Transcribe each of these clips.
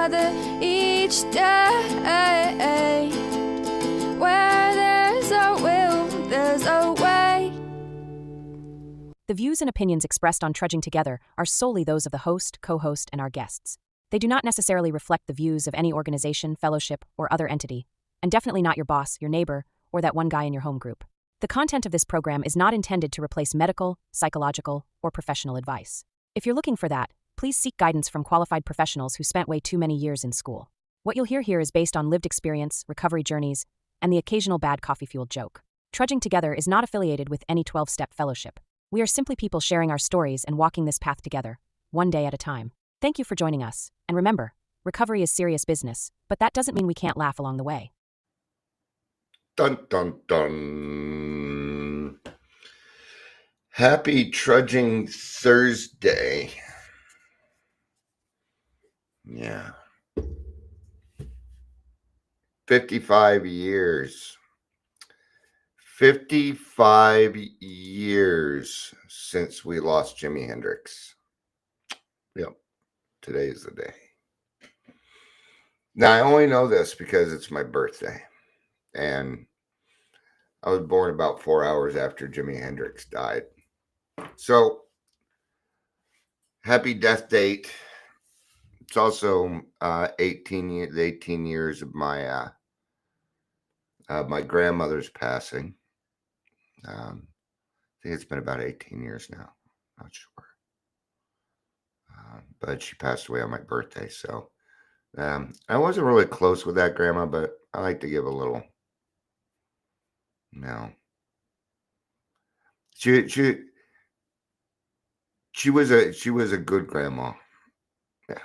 together each day. Where there's a will, there's a way. The views and opinions expressed on Trudging Together are solely those of the host, co-host, and our guests. They do not necessarily reflect the views of any organization, fellowship, or other entity, and definitely not your boss, your neighbor, or that one guy in your home group. The content of this program is not intended to replace medical, psychological, or professional advice. If you're looking for that, please seek guidance from qualified professionals who spent way too many years in school. What you'll hear here is based on lived experience, recovery journeys, and the occasional bad coffee-fueled joke. Trudging Together is not affiliated with any 12-step fellowship. We are simply people sharing our stories and walking this path together, one day at a time. Thank you for joining us, and remember, recovery is serious business, but that doesn't mean we can't laugh along the way. Dun, dun, dun. Happy Trudging Thursday. Yeah. 55 years. 55 years since we lost Jimi Hendrix. Yep. Today is the day. Now, I only know this because it's my birthday. And I was born about 4 hours after Jimi Hendrix died. So, happy death date. It's also 18 years of my my grandmother's passing. I think it's been about 18 years now. Not sure. But she passed away on my birthday. So I wasn't really close with that grandma, but I like to give a little. No. She was a good grandma. Yeah.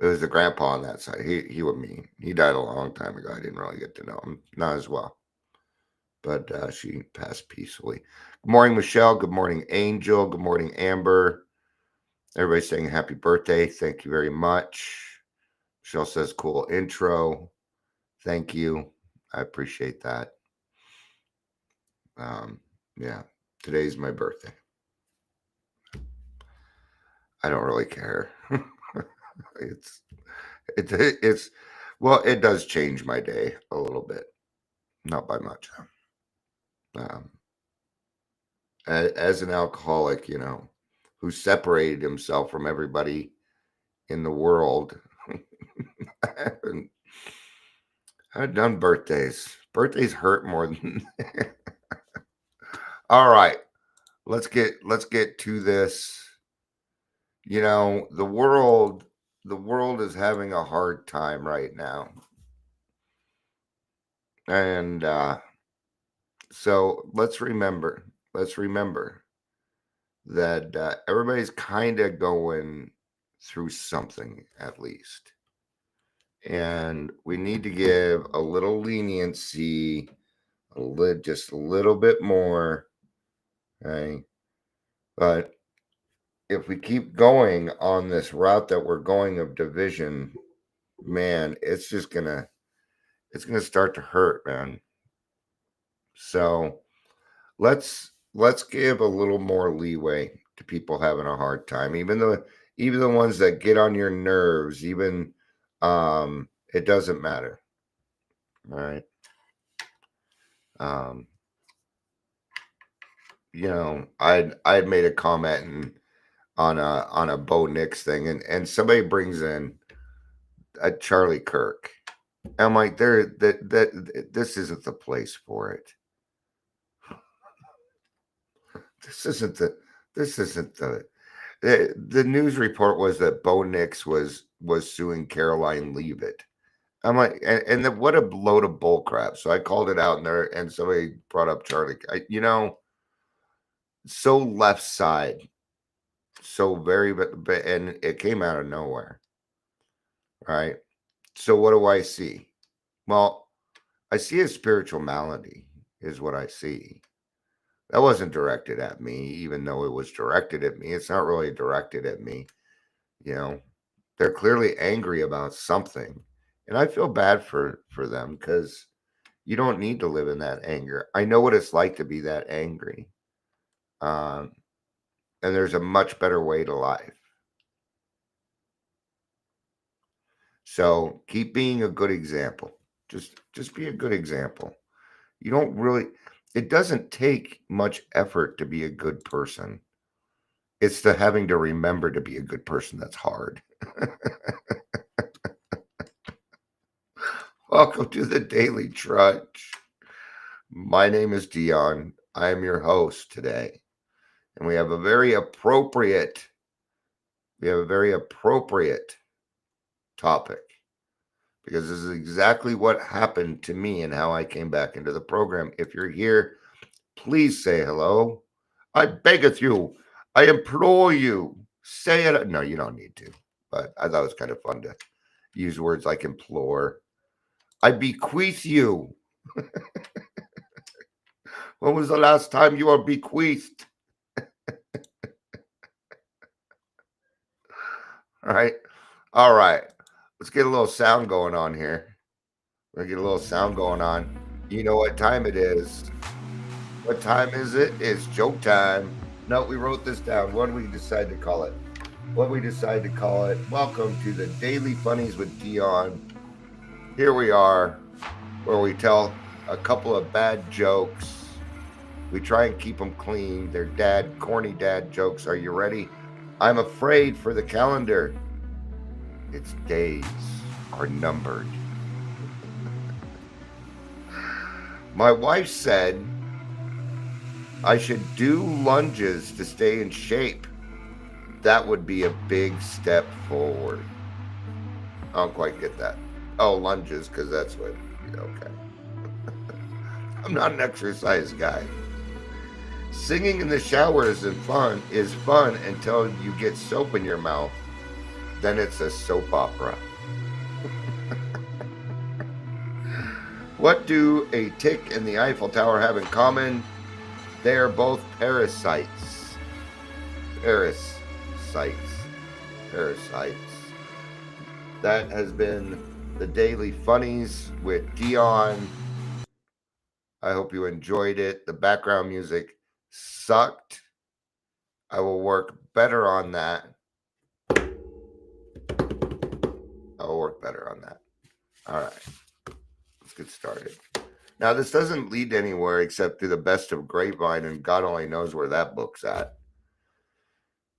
It was the grandpa on that side. He was mean. He died a long time ago. I didn't really get to know him. Not as well. But she passed peacefully. Good morning, Michelle. Good morning, Angel. Good morning, Amber. Everybody's saying happy birthday. Thank you very much. Michelle says cool intro. Thank you. I appreciate that. Yeah, today's my birthday. I don't really care. It's well, it does change my day a little bit, not by much. As an alcoholic, who separated himself from everybody in the world, I've done birthdays. Birthdays hurt more than. All right, let's get to this. The world is having a hard time right now. And so let's remember that everybody's kind of going through something at least. And we need to give a little leniency, just a little bit more. Okay. But if we keep going on this route that we're going of division, man, it's gonna start to hurt, man. So let's give a little more leeway to people having a hard time, even the ones that get on your nerves, even it doesn't matter. All right. I'd made a comment on a Bo Nix thing, and somebody brings in a Charlie Kirk. I'm like, this isn't the place for it. This isn't the news report was that Bo Nix was suing Caroline Leavitt. I'm like, and what a load of bull crap. So I called it out in there, and somebody brought up Charlie. So left side, so very, but and it came out of nowhere, right? So what do I see? Well, I see a spiritual malady is what I see. That wasn't directed at me, even though it was directed at me. It's not really directed at me. They're clearly angry about something. And I feel bad for them because you don't need to live in that anger. I know what it's like to be that angry. And there's a much better way to life. So keep being a good example. Just be a good example. You don't really, it doesn't take much effort to be a good person. It's the having to remember to be a good person that's hard. Welcome to the Daily Trudge. My name is Dion. I am your host today. And we have a very appropriate topic, because this is exactly what happened to me and how I came back into the program. If you're here, please say hello. I beggeth you. I implore you. Say it. No, you don't need to. But I thought it was kind of fun to use words like implore. I bequeath you. When was the last time you were bequeathed? All right. Let's get a little sound going on here. We're gonna get a little sound going on. You know what time it is. What time is it? It's joke time. No, we wrote this down. What did we decide to call it? Welcome to the Daily Funnies with Dion. Here we are, where we tell a couple of bad jokes. We try and keep them clean. They're corny dad jokes. Are you ready? I'm afraid for the calendar. Its days are numbered. My wife said I should do lunges to stay in shape. That would be a big step forward. I don't quite get that. Oh, lunges, because that's what, okay. I'm not an exercise guy. Singing in the shower is fun until you get soap in your mouth. Then it's a soap opera. What do a tick and the Eiffel Tower have in common? They are both parasites. Parasites. That has been the Daily Funnies with Dion. I hope you enjoyed it. The background music sucked. I will work better on that. All right. Let's get started. Now, this doesn't lead anywhere except through the Best of Grapevine, and God only knows where that book's at.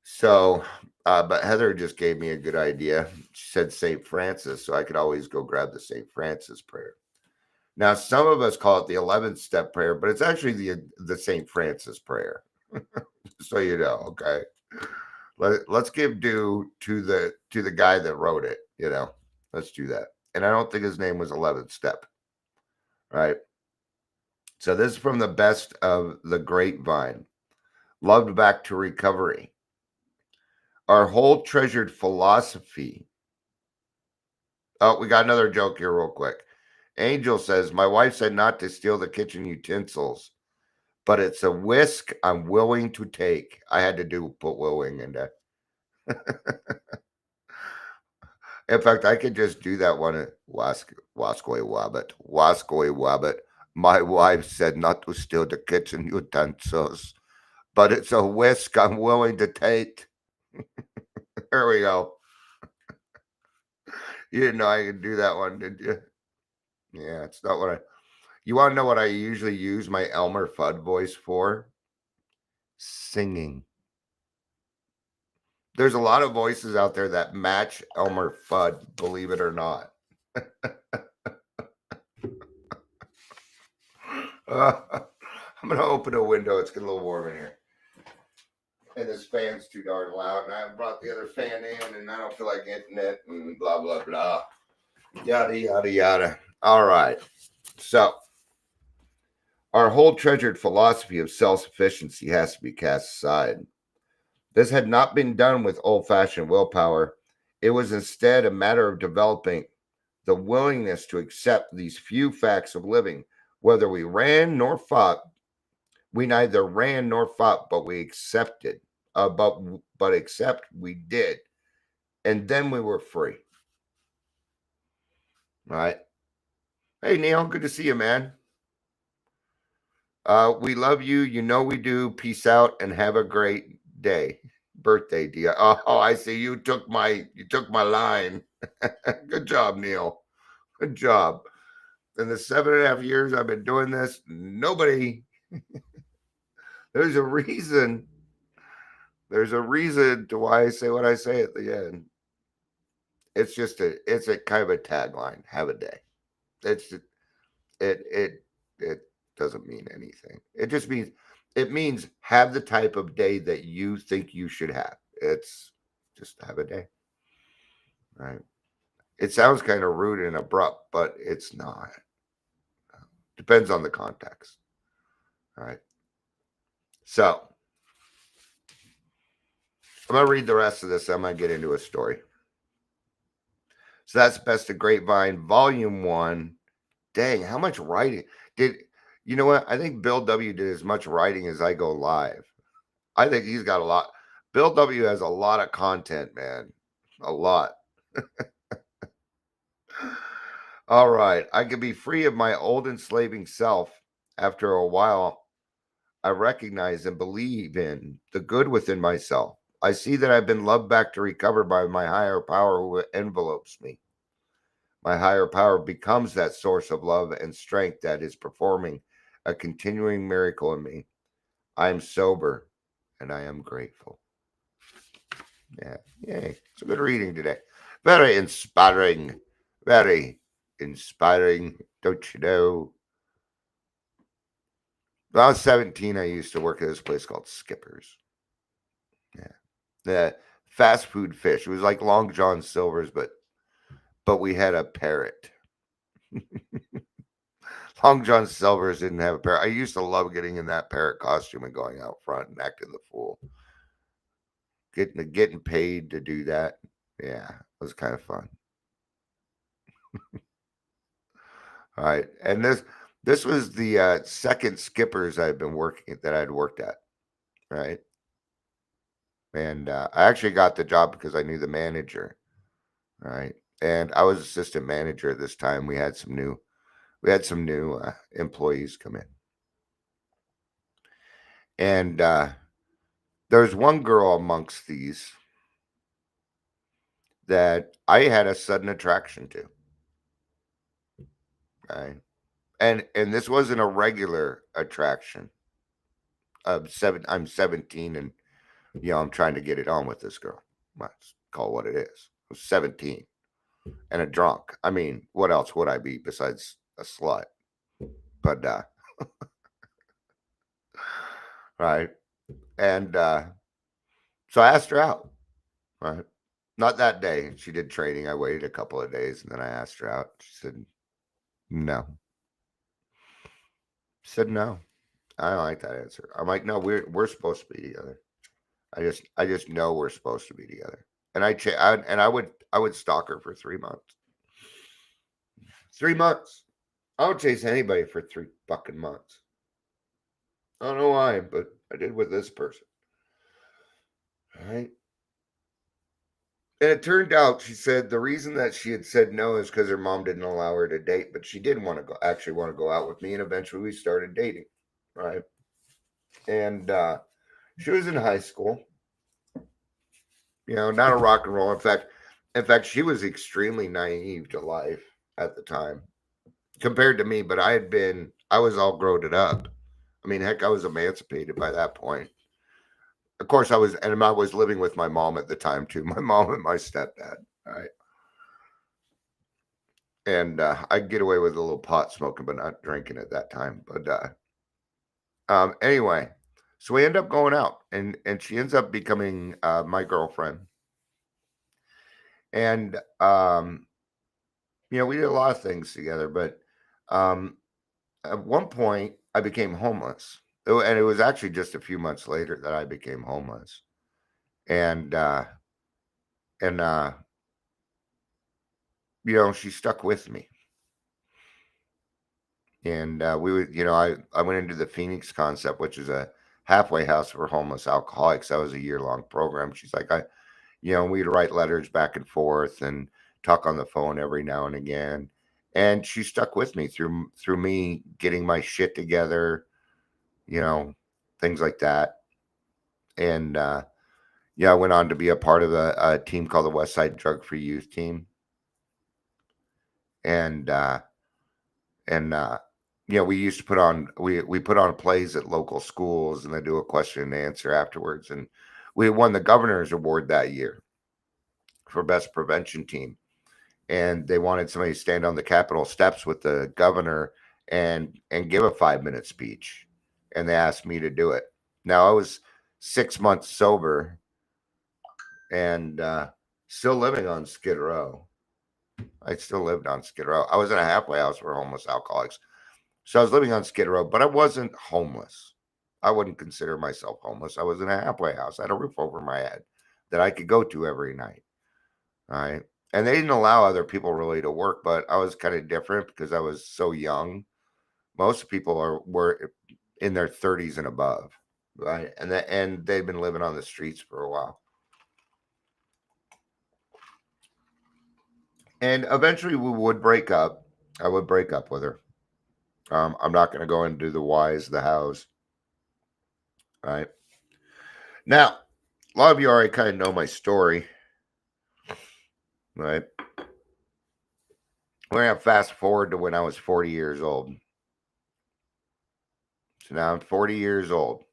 So, but Heather just gave me a good idea. She said St. Francis, so I could always go grab the St. Francis prayer. Now, some of us call it the 11th step prayer, but it's actually the St. Francis prayer. So you know, okay. Let's give due to the guy that wrote it, Let's do that. And I don't think his name was 11th step. Right? So this is from the Best of the Grapevine. Loved back to recovery. Our whole treasured philosophy. Oh, we got another joke here real quick. Angel says, my wife said not to steal the kitchen utensils, but it's a risk I'm willing to take. I had to put willing in there. In fact, I could just do that one at Waskoy Wabbit. My wife said not to steal the kitchen utensils, but it's a risk I'm willing to take. There we go. You didn't know I could do that one, did you? Yeah, it's not what you want to know what I usually use my Elmer Fudd voice for? Singing. There's a lot of voices out there that match Elmer Fudd, believe it or not. I'm going to open a window. It's getting a little warm in here. And this fan's too darn loud. And I brought the other fan in, and I don't feel like getting it, and blah, blah, blah. Yada, yada, yada. All right. So, our whole treasured philosophy of self-sufficiency has to be cast aside. This had not been done with old-fashioned willpower. It was instead a matter of developing the willingness to accept these few facts of living. Whether we ran nor fought, we neither ran nor fought, but we accepted. But except we did. And then we were free. All right. Hey, Neil, good to see you, man. We love you. You know we do. Peace out and have a great day. Birthday, dear. Oh, I see. You took my line. Good job, Neil. Good job. In the 7.5 years I've been doing this, nobody, there's a reason. There's a reason to why I say what I say at the end. It's a kind of a tagline. Have a day. It doesn't mean anything. It means have the type of day that you think you should have. It's just have a day. Right. It sounds kind of rude and abrupt, but it's not. Depends on the context. All right. So I'm going to read the rest of this. I'm going to get into a story. So that's Best of Grapevine, Volume 1. Dang, how much writing did you know what? I think Bill W did as much writing as I go live. I think he's got a lot. Bill W has a lot of content, man. A lot. All right. I can be free of my old enslaving self. After a while, I recognize and believe in the good within myself. I see that I've been loved back to recover by my higher power who envelopes me. My higher power becomes that source of love and strength that is performing a continuing miracle in me. I am sober and I am grateful. Yeah, yay. It's a good reading today. Very inspiring. Very inspiring. Don't you know? When I was 17, I used to work at this place called Skipper's. Yeah. The fast food fish. It was like Long John Silver's, but we had a parrot. Long John Silver's didn't have a parrot. I used to love getting in that parrot costume and going out front and acting the fool. Getting paid to do that. Yeah, it was kind of fun. All right. And this was the second Skipper's I'd worked at. Right. And I actually got the job because I knew the manager. Right. And I was assistant manager this time. We had some new employees come in. And there's one girl amongst these that I had a sudden attraction to. Right. And this wasn't a regular attraction. I'm 17 and I'm trying to get it on with this girl. Let's call it what it is. I was 17 and a drunk. I mean, what else would I be besides a slut? But right. And so I asked her out. Right. Not that day. She did training. I waited a couple of days and then I asked her out. She said no. She said no. I don't like that answer. I'm like, no, we're supposed to be together. I just know we're supposed to be together. And I would stalk her for 3 months. 3 months. I would chase anybody for 3 fucking months. I don't know why, but I did with this person. All right. And it turned out, she said the reason that she had said no is because her mom didn't allow her to date, but she did want to go out with me, and eventually we started dating. Right. And she was in high school. Not a rock and roll. In fact, she was extremely naive to life at the time compared to me, but I was all grown up. I mean, heck, I was emancipated by that point. Of course, I was living with my mom at the time too. My mom and my stepdad. All right. And I'd get away with a little pot smoking, but not drinking at that time. But anyway, so we end up going out, and she ends up becoming my girlfriend. And we did a lot of things together, but at one point I became homeless. And it was actually just a few months later that I became homeless. And she stuck with me. And we would, I went into the Phoenix Concept, which is a halfway house for homeless alcoholics. That was a year-long program. She's like, we'd write letters back and forth and talk on the phone every now and again. And she stuck with me through me getting my shit together, things like that. And I went on to be a part of a team called the West Side Drug Free Youth Team. And we used to put on we put on plays at local schools, and they do a question and answer afterwards. And we won the governor's award that year for best prevention team. And they wanted somebody to stand on the Capitol steps with the governor and give a 5-minute speech. And they asked me to do it. Now, I was 6 months sober and still living on Skid Row. I still lived on Skid Row. I was in a halfway house for homeless alcoholics. So I was living on Skid Row, but I wasn't homeless. I wouldn't consider myself homeless. I was in a halfway house. I had a roof over my head that I could go to every night. All right. And they didn't allow other people really to work, but I was kind of different because I was so young. Most people were in their 30s and above, right? And they've been living on the streets for a while. And eventually we would break up. I would break up with her. I'm not going to go into the whys, the hows. Right. Now, a lot of you already kind of know my story. Right. We're going to fast forward to when I was 40 years old. So now I'm 40 years old.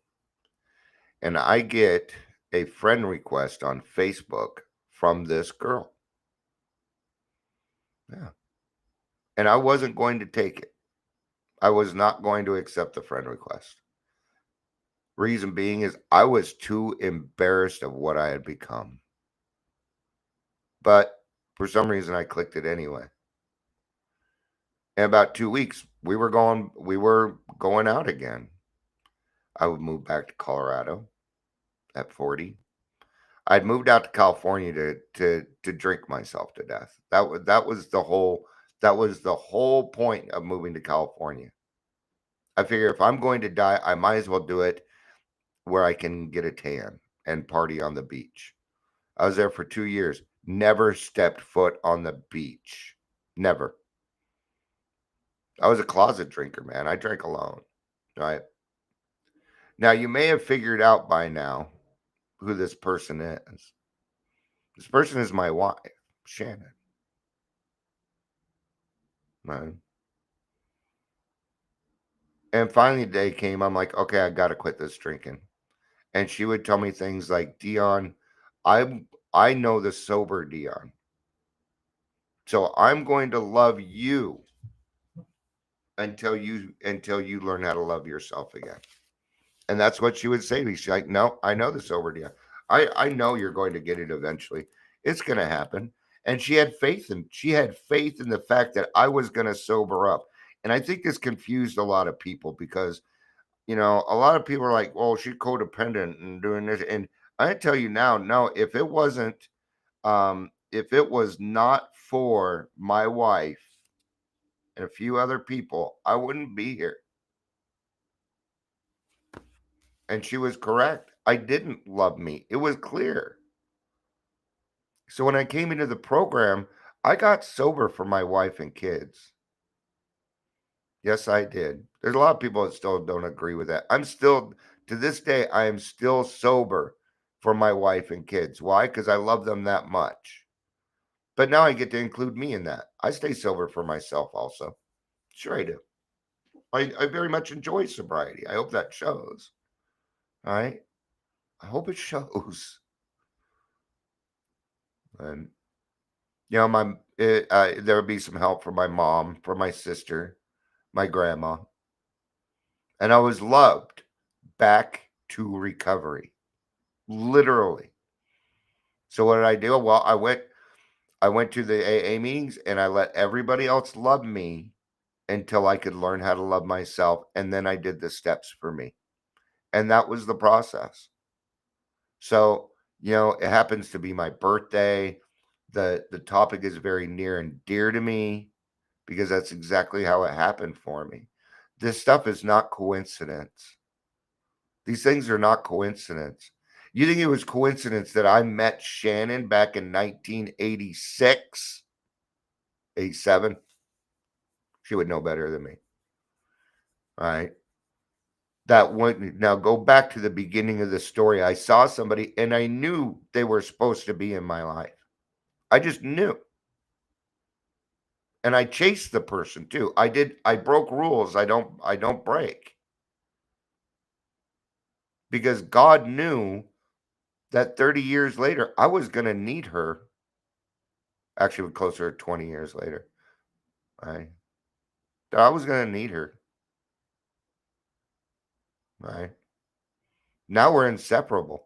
And I get a friend request on Facebook from this girl. Yeah. And I wasn't going to take it. I was not going to accept the friend request. Reason being is I was too embarrassed of what I had become. But for some reason, I clicked it anyway. In about 2 weeks, we were going out again. I would move back to Colorado at 40. I'd moved out to California to drink myself to death. That was the whole point of moving to California. I figure if I'm going to die, I might as well do it where I can get a tan and party on the beach. I was there for 2 years. Never stepped foot on the beach. Never. I was a closet drinker, man. I drank alone. Right. Now, you may have figured out by now who this person is. This person is my wife, Shannon. Right. And finally the day came, I'm like, okay, I got to quit this drinking. And she would tell me things like, Dion, I know the sober Dion. So I'm going to love you until you learn how to love yourself again. And that's what she would say to me. She's like, no, I know the sober Dion. I know you're going to get it eventually. It's going to happen. And she had faith in the fact that I was going to sober up. And I think this confused a lot of people because, a lot of people are like, well, she's codependent and doing this. And I tell you now, no, if it was not for my wife and a few other people, I wouldn't be here. And she was correct. I didn't love me. It was clear. So when I came into the program, I got sober for my wife and kids. Yes, I did. There's a lot of people that still don't agree with that. To this day, I am still sober for my wife and kids. Why? Because I love them that much. But now I get to include me in that. I stay sober for myself also. Sure I do. I very much enjoy sobriety. I hope that shows. All right? I hope it shows. And, there would be some help from my mom, from my sister, my grandma. And I was loved back to recovery. Literally. So what did I do? Well, I went to the AA meetings and I let everybody else love me until I could learn how to love myself. And then I did the steps for me. And that was the process. So, it happens to be my birthday. The topic is very near and dear to me because that's exactly how it happened for me. This stuff is not coincidence. These things are not coincidence. You think it was coincidence that I met Shannon back in 1986, 87? She would know better than me. All right. Now go back to the beginning of the story. I saw somebody and I knew they were supposed to be in my life. I just knew. And I chased the person too. I broke rules I don't break. Because God knew that 30 years later, I was going to need her. Actually, closer to 20 years later, right? That I was going to need her, right? Now we're inseparable.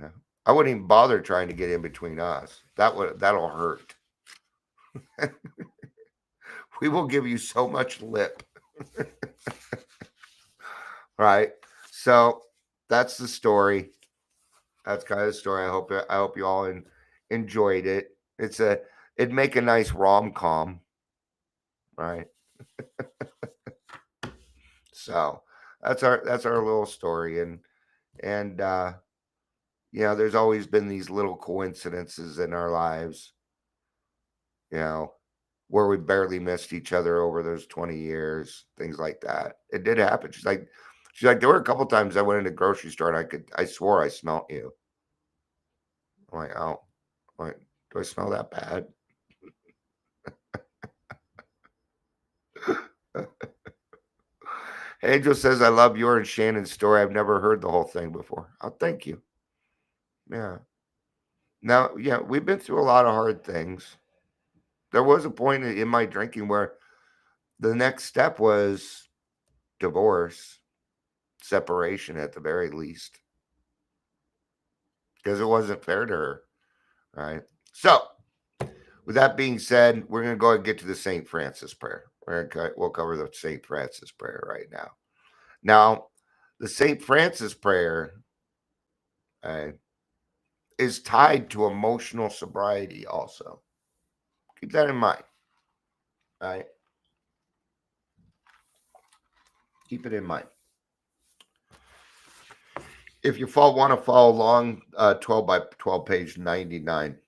Yeah. I wouldn't even bother trying to get in between us. That'll hurt. We will give you so much lip. Right? So that's the story. That's kind of the story. I hope you all enjoyed it. It'd make a nice rom-com, right? So that's our little story. And there's always been these little coincidences in our lives, where we barely missed each other over those 20 years, things like that. It did happen. She's like, there were a couple times I went in the grocery store and I swore I smelled you. I'm like, oh, do I smell that bad? Angel says, I love your and Shannon's story. I've never heard the whole thing before. Oh, thank you. Yeah. Now, yeah, we've been through a lot of hard things. There was a point in my drinking where the next step was divorce, separation at the very least, because it wasn't fair to her, right? So, with that being said, we're going to go ahead and get to the St. Francis prayer. We'll cover the St. Francis prayer right now. Now, the St. Francis prayer is tied to emotional sobriety also. Keep that in mind, right? Keep it in mind. If you want to follow along, 12 by 12, page 99.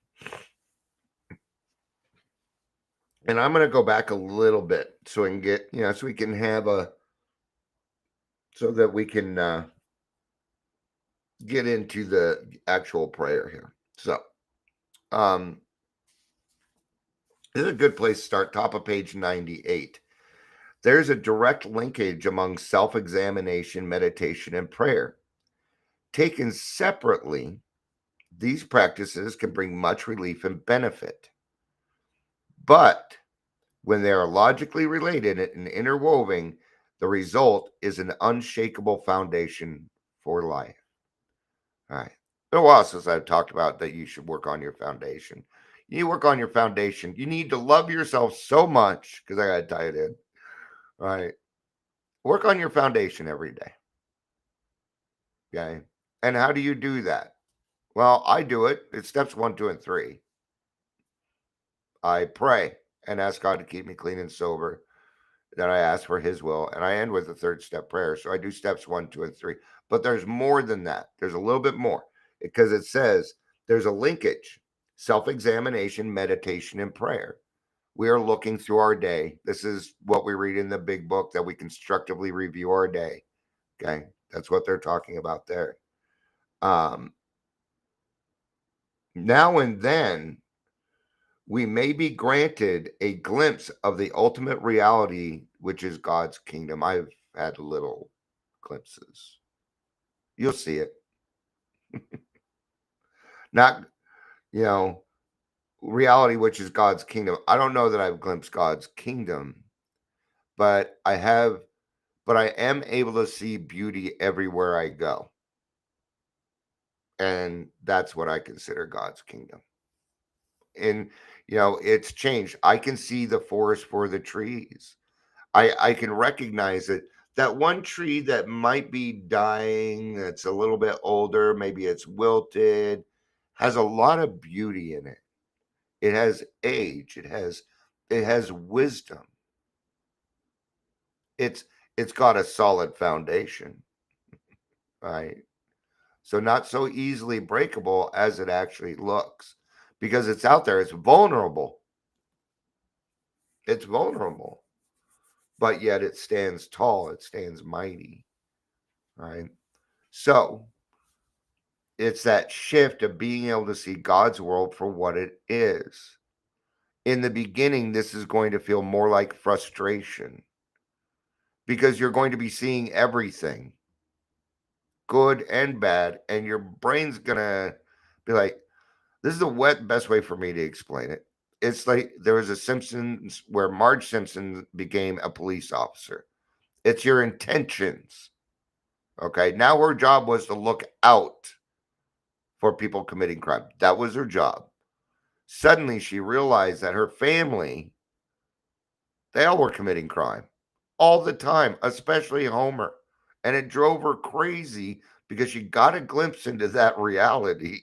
And I'm going to go back a little bit so we can get, so we can have so that we can get into the actual prayer here. So, this is a good place to start. Top of page 98. There's a direct linkage among self-examination, meditation, and prayer. Taken separately, these practices can bring much relief and benefit. But when they are logically related and interwoven, the result is an unshakable foundation for life. All right. It's been a while since I've talked about that you should work on your foundation. You need to work on your foundation. You need to love yourself so much, because I got to tie it in. All right. Work on your foundation every day. Okay. And how do you do that? Well, I do it. It's steps 1, 2, and 3. I pray and ask God to keep me clean and sober. Then I ask for his will, and I end with the 3rd step prayer. So I do steps 1, 2, and 3. But there's more than that. There's a little bit more, because it says there's a linkage: self-examination, meditation, and prayer. We are looking through our day. This is what we read in the big book, that we constructively review our day. Okay. That's what they're talking about there. Now and then, we may be granted a glimpse of the ultimate reality, which is God's kingdom. I've had little glimpses. You'll see it. Not, reality, which is God's kingdom. I don't know that I've glimpsed God's kingdom, but I am able to see beauty everywhere I go. And that's what I consider God's kingdom. And, it's changed. I can see the forest for the trees. I can recognize it. That one tree that might be dying, that's a little bit older, maybe it's wilted, has a lot of beauty in it. It has age. It has wisdom. It's got a solid foundation, right? So not so easily breakable as it actually looks, because it's out there. It's vulnerable. It's vulnerable, but yet it stands tall. It stands mighty, right? So It's that shift of being able to see God's world for what it is. In the beginning, this is going to feel more like frustration because you're going to be seeing everything, good and bad, and your brain's going to be like, this is the best way for me to explain it. It's like there was a Simpsons where Marge Simpson became a police officer. It's your intentions. Okay. Now her job was to look out for people committing crime. That was her job. Suddenly she realized that her family, they all were committing crime all the time, especially Homer. And it drove her crazy because she got a glimpse into that reality.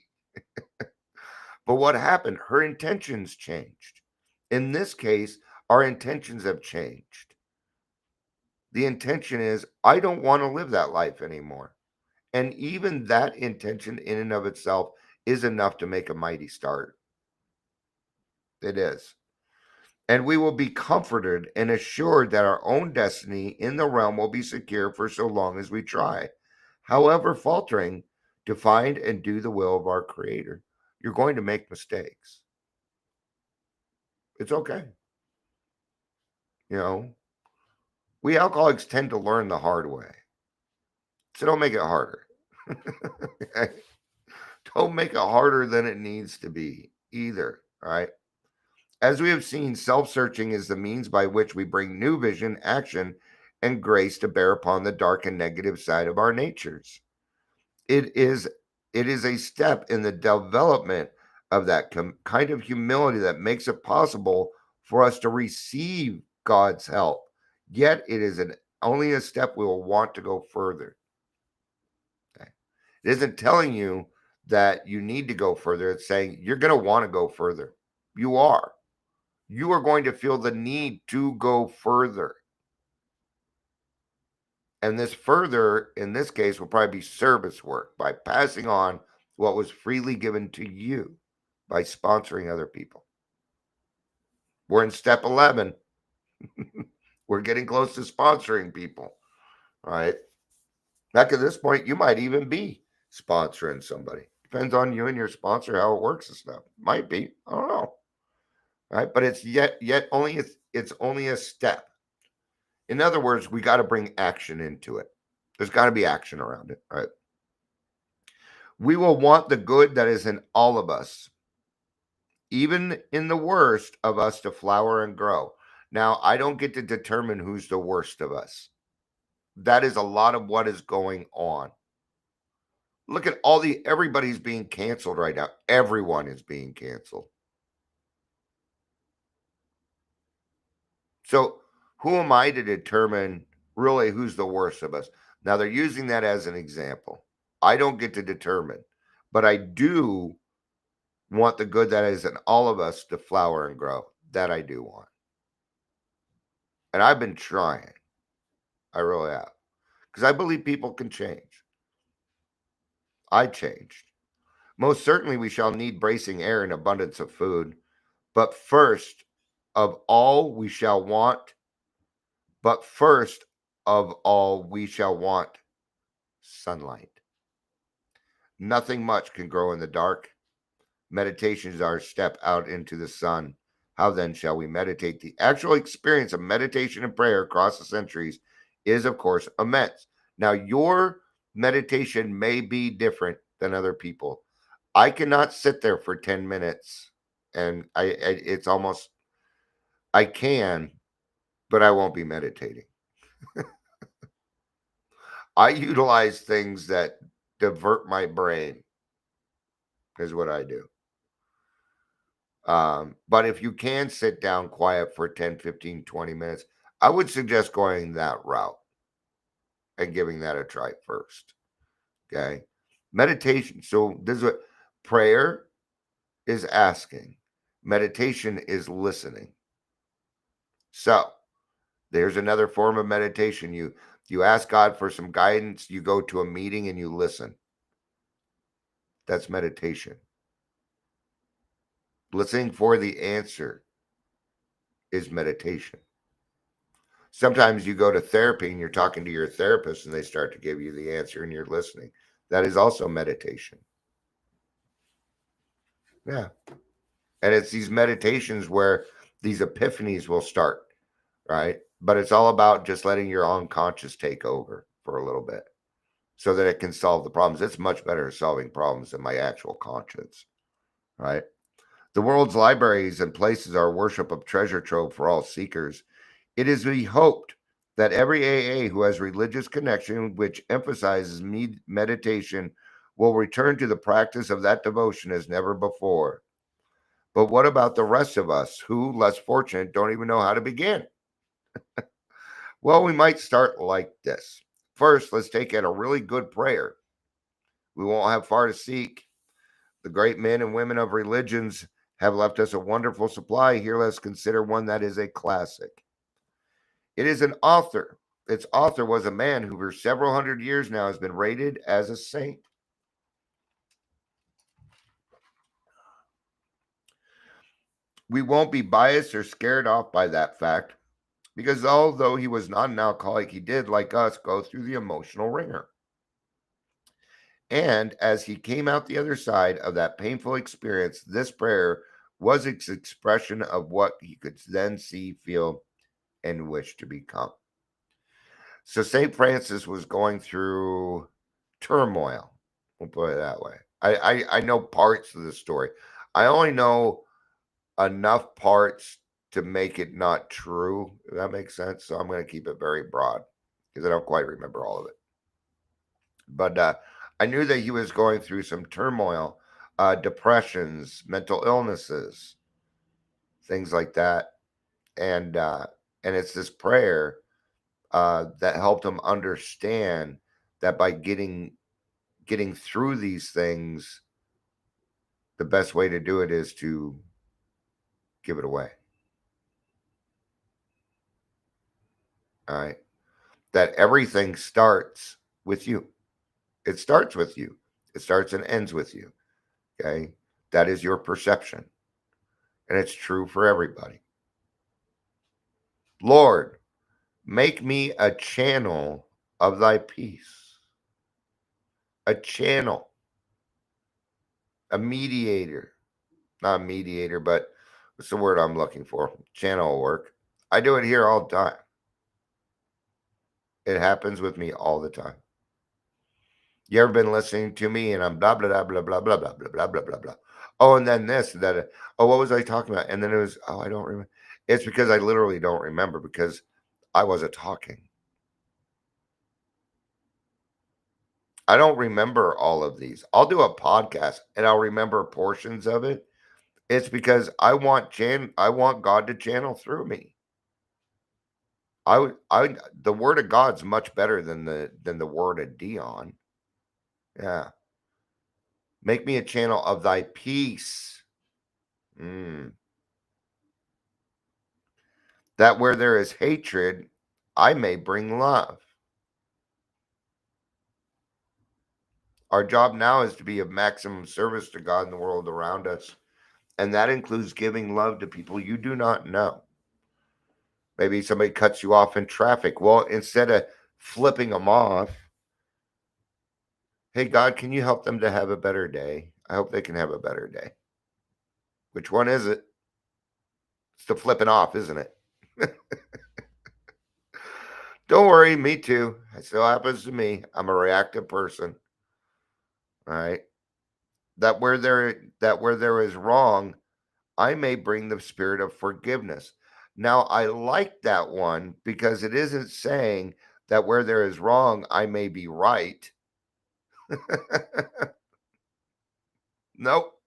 But what happened? Her intentions changed. In this case, our intentions have changed. The intention is, I don't want to live that life anymore. And even that intention, in and of itself, is enough to make a mighty start. It is. And we will be comforted and assured that our own destiny in the realm will be secure for so long as we try, however faltering, to find and do the will of our Creator. You're going to make mistakes. It's okay. You know, we alcoholics tend to learn the hard way. So don't make it harder. Don't make it harder than it needs to be either. All right. As we have seen, self-searching is the means by which we bring new vision, action, and grace to bear upon the dark and negative side of our natures. It is a step in the development of that kind of humility that makes it possible for us to receive God's help. Yet it is only a step we will want to go further. Okay. It isn't telling you that you need to go further. It's saying you're going to want to go further. You are. You are going to feel the need to go further. And this further, in this case, will probably be service work by passing on what was freely given to you by sponsoring other people. We're in step 11. We're getting close to sponsoring people. All right. Back at this point, you might even be sponsoring somebody. Depends on you and your sponsor, how it works and stuff. Might be. I don't know. All right. But it's it's only a step. In other words, we got to bring action into it. There's got to be action around it, right? We will want the good that is in all of us, even in the worst of us, to flower and grow. Now, I don't get to determine who's the worst of us. That is a lot of what is going on. Look at everybody's being canceled right now. Everyone is being canceled. So who am I to determine really who's the worst of us? Now, they're using that as an example. I don't get to determine, but I do want the good that is in all of us to flower and grow. That I do want. And I've been trying. I really have. Because I believe people can change. I changed. Most certainly we shall need bracing air and abundance of food. But first of all we shall want sunlight. Nothing much can grow in the dark. Meditation is our step out into the sun. How then shall we meditate? The actual experience of meditation and prayer across the centuries is, of course, immense. Now, your meditation may be different than other people. I cannot sit there for 10 minutes and it's almost, I can, but I won't be meditating. I utilize things that divert my brain, is what I do. But if you can sit down quiet for 10, 15, 20 minutes, I would suggest going that route and giving that a try first. Okay. Meditation. So this is what prayer is asking. Meditation is listening. So there's another form of meditation. You ask God for some guidance, you go to a meeting and you listen. That's meditation. Listening for the answer is meditation. Sometimes you go to therapy and you're talking to your therapist and they start to give you the answer and you're listening. That is also meditation. Yeah. And it's these meditations where these epiphanies will start, right? But it's all about just letting your unconscious take over for a little bit so that it can solve the problems. It's much better at solving problems than my actual conscience, right? The world's libraries and places are worship of treasure trove for all seekers. It is to be hoped that every AA who has religious connection which emphasizes meditation will return to the practice of that devotion as never before. But what about the rest of us who, less fortunate, don't even know how to begin? Well, we might start like this. First, let's take out a really good prayer. We won't have far to seek. The great men and women of religions have left us a wonderful supply. Here, let's consider one that is a classic. It is an author. Its author was a man who, for several hundred years now, has been rated as a saint. We won't be biased or scared off by that fact, because although he was not an alcoholic, he did, like us, go through the emotional ringer. And as he came out the other side of that painful experience, this prayer was its expression of what he could then see, feel, and wish to become. So St. Francis was going through turmoil. We'll put it that way. I know parts of the story. I only know enough parts to make it not true, if that makes sense. So I'm going to keep it very broad because I don't quite remember all of it. But I knew that he was going through some turmoil, depressions, mental illnesses, things like that. And it's this prayer that helped him understand that by getting through these things, the best way to do it is to give it away. All right. That everything starts with you. It starts with you. It starts and ends with you. Okay. That is your perception. And it's true for everybody. Lord, make me a channel of thy peace. A channel. A mediator. Not a mediator, but what's the word I'm looking for? Channel work. I do it here all the time. It happens with me all the time. You ever been listening to me and I'm blah, blah, blah, blah, blah, blah, blah, blah, blah, blah, blah, blah. Oh, and then this, that. Oh, what was I talking about? And then it was, oh, I don't remember. It's because I literally don't remember because I wasn't talking. I don't remember all of these. I'll do a podcast and I'll remember portions of it. It's because I want God to channel through me. The word of God's much better than the word of Dion. Yeah. Make me a channel of thy peace. That where there is hatred, I may bring love. Our job now is to be of maximum service to God and the world around us. And that includes giving love to people you do not know. Maybe somebody cuts you off in traffic. Well, instead of flipping them off, hey, God, can you help them to have a better day? I hope they can have a better day. Which one is it? It's the flipping off, isn't it? Don't worry, me too. It still happens to me. I'm a reactive person. All right. That where there is wrong, I may bring the spirit of forgiveness. Now, I like that one because it isn't saying that where there is wrong, I may be right. Nope.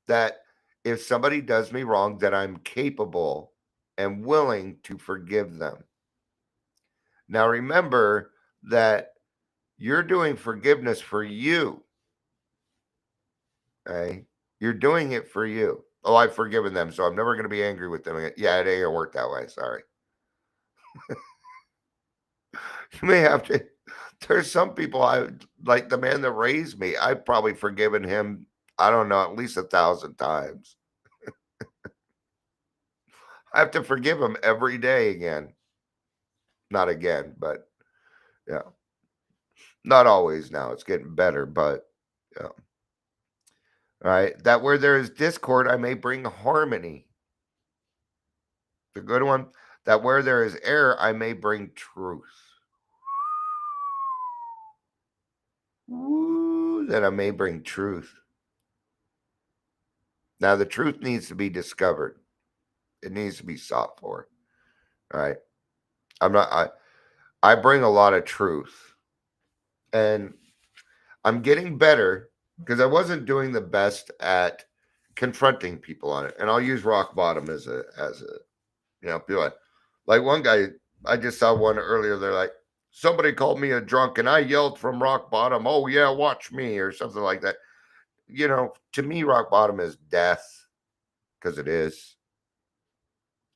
That if somebody does me wrong, that I'm capable and willing to forgive them. Now, remember that you're doing forgiveness for you. Okay? You're doing it for you. Oh, I've forgiven them, so I'm never going to be angry with them again. Yeah, it ain't going to work that way. Sorry. You may have to. There's some people, I like the man that raised me. I've probably forgiven him, I don't know, at least 1,000 times. I have to forgive him every day again. Not again, but yeah. Not always now. It's getting better, but yeah. All right. That where there is discord, I may bring harmony. The good one. That where there is error, I may bring truth. Woo, that I may bring truth. Now, the truth needs to be discovered. It needs to be sought for. All right. I bring a lot of truth. And I'm getting better because I wasn't doing the best at confronting people on it. And I'll use rock bottom as a people like one guy, I just saw one earlier. They're like, somebody called me a drunk and I yelled from rock bottom, oh yeah, watch me, or something like that. To me, rock bottom is death, because it is.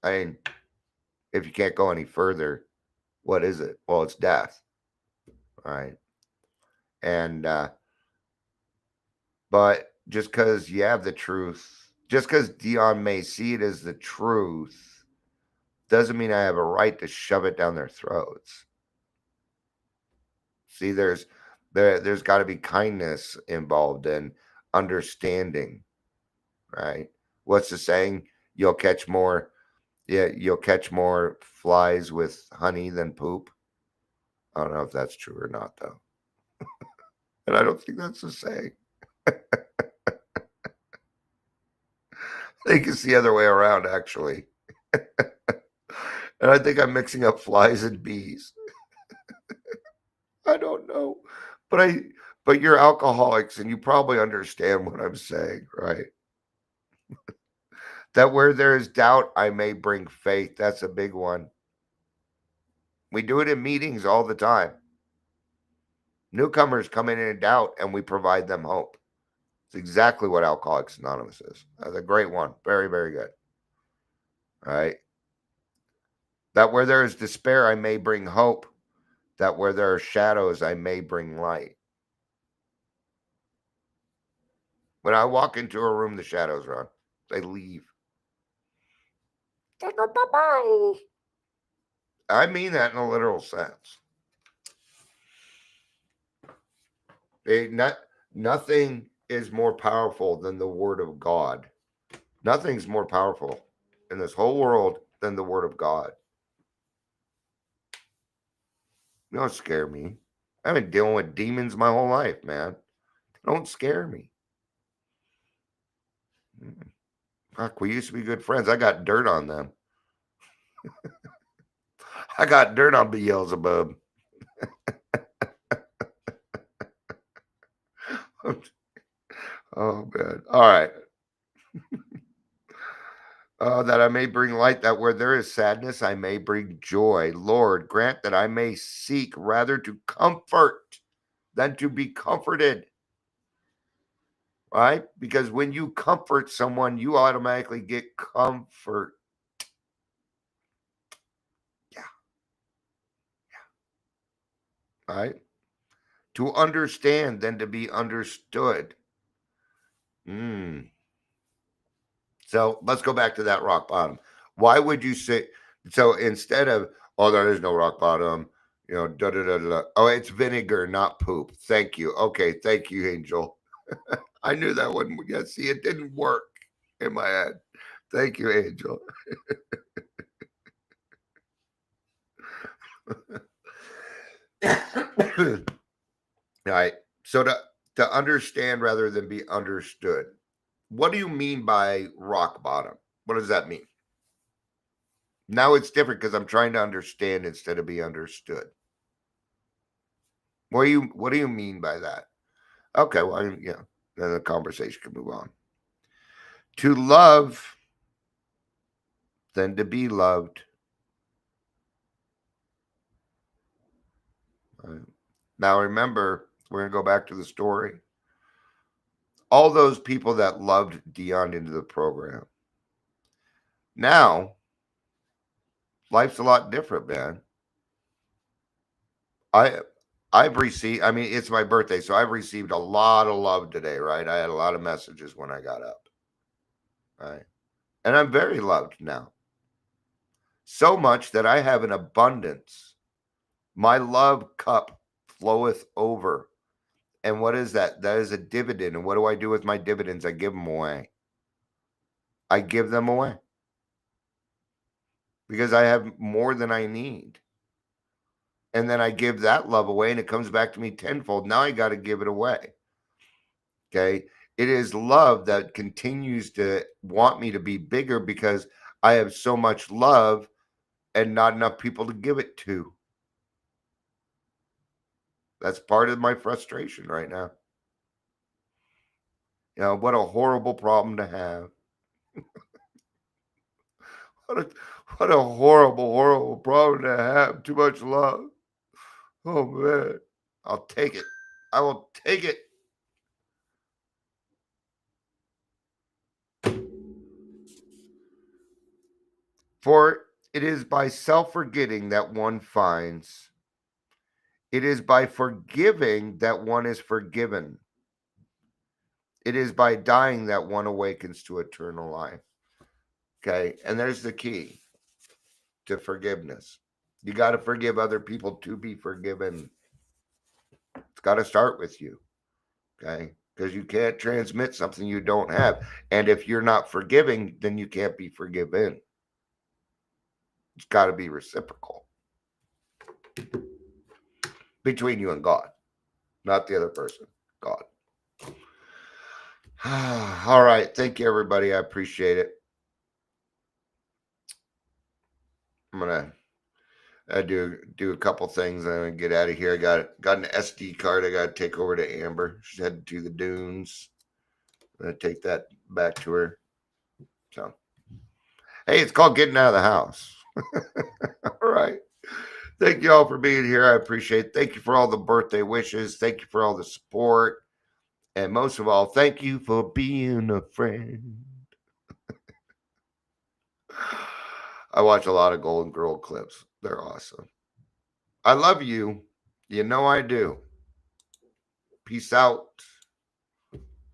I mean, if you can't go any further, what is it? Well, it's death. All right. And but just because you have the truth, just because Dion may see it as the truth, doesn't mean I have a right to shove it down their throats. See, there's got to be kindness involved and understanding, right? What's the saying? You'll catch more flies with honey than poop. I don't know if that's true or not, though. And I don't think that's the saying. I think it's the other way around, actually. And I think I'm mixing up flies and bees. I don't know. But you're alcoholics and you probably understand what I'm saying, right? That where there is doubt, I may bring faith. That's a big one. We do it in meetings all the time. Newcomers come in doubt and we provide them hope. It's exactly what Alcoholics Anonymous is. That's a great one. Very, very good. All right. That where there is despair, I may bring hope. That where there are shadows, I may bring light. When I walk into a room, the shadows run. They leave. I mean that in a literal sense. Nothing is more powerful than the Word of God. Nothing's more powerful in this whole world than the Word of God. You don't scare me. I've been dealing with demons my whole life, man. Don't scare me. Fuck, we used to be good friends. I got dirt on them. I got dirt on Beelzebub. Oh, man. All right. That I may bring light, that where there is sadness, I may bring joy. Lord, grant that I may seek rather to comfort than to be comforted. Right? Because when you comfort someone, you automatically get comfort. Yeah. Right? To understand than to be understood. So let's go back to that rock bottom. Why would you say so instead of, oh, there is no rock bottom, da da da da. Oh, it's vinegar, not poop. Thank you. Okay, thank you, Angel. I knew that one. Yeah, see, it didn't work in my head. Thank you, Angel. All right. So to understand rather than be understood. What do you mean by rock bottom? What does that mean? Now it's different because I'm trying to understand instead of be understood. What do you mean by that? Okay, well, then the conversation can move on. To love than to be loved. Now remember, we're going to go back to the story. All those people that loved Dion into the program. Now, life's a lot different, man. I've received, it's my birthday, so I've received a lot of love today, right? I had a lot of messages when I got up, right? And I'm very loved now. So much that I have an abundance. My love cup floweth over. And what is that? That is a dividend. And what do I do with my dividends? I give them away. I give them away. Because I have more than I need. And then I give that love away and it comes back to me tenfold. Now I got to give it away. Okay. It is love that continues to want me to be bigger because I have so much love and not enough people to give it to. That's part of my frustration right now. You know, what a horrible problem to have. What a horrible, horrible problem to have. Too much love. Oh, man. I'll take it. I will take it. For it is by self-forgetting that one finds. It is by forgiving that one is forgiven. It is by dying that one awakens to eternal life. Okay. And there's the key to forgiveness. You got to forgive other people to be forgiven. It's got to start with you. Okay. Because you can't transmit something you don't have. And if you're not forgiving, then you can't be forgiven. It's got to be reciprocal between you and God, not the other person, God. All right. Thank you, everybody. I appreciate it. I'm going to do a couple things and then get out of here. I got an SD card I got to take over to Amber. She's headed to the dunes. I'm going to take that back to her. So, hey, it's called getting out of the house. All right. Thank you all for being here. I appreciate it. Thank you for all the birthday wishes. Thank you for all the support. And most of all, thank you for being a friend. I watch a lot of Golden Girl clips. They're awesome. I love you. You know I do. Peace out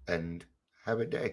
and have a day.